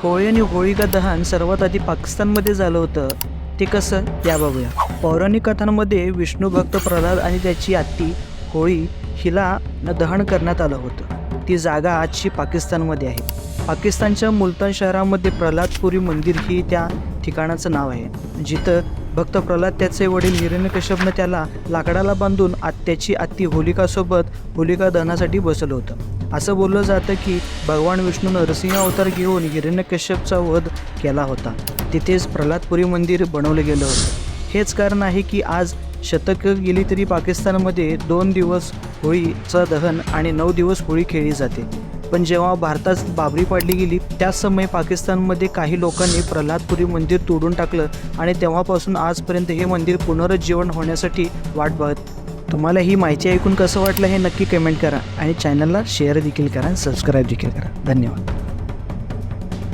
होळी आणि होळिका दहन सर्वात आधी पाकिस्तानमध्ये झालं होतं. ते कसं या बघूया. पौराणिक कथांमध्ये विष्णू भक्त प्रल्हाद आणि त्याची आत्ती होळी हिला दहन करण्यात आलं होतं. ती जागा आजची पाकिस्तानमध्ये आहे. पाकिस्तानच्या मुलतान शहरामध्ये प्रल्हादपुरी मंदिर ही त्या ठिकाणाचं नाव आहे, जिथं भक्त प्रल्हाद त्याचे वडील हिरण्यकश्यपनं त्याला लाकडाला बांधून त्याची आत्ती होलिकासोबत होलिका दहनासाठी बसवलं होतं. असं बोललं जातं की भगवान विष्णू नरसिंह अवतार घेऊन हिरण्यकश्यपचा वध केला होता. तिथेच प्रल्हादपुरी मंदिर बनवलं गेलं होतं. हेच कारण आहे की आज शतकं गेली तरी पाकिस्तानमध्ये 2 दिवस होळीचं दहन आणि 9 दिवस होळी खेळली जाते. पण जेव्हा भारतात बाबरी पाडली गेली त्याच समयी पाकिस्तानमध्ये काही लोकांनी प्रल्हादपुरी मंदिर तोडून टाकलं आणि तेव्हापासून आजपर्यंत हे मंदिर पुनरुज्जीवन होण्यासाठी वाट बघत. तुम्हाला ही माहिती ऐकून कसं वाटलं हे नक्की कमेंट करा आणि चॅनलला शेअर देखील करा आणि सबस्क्राईब देखील करा. धन्यवाद.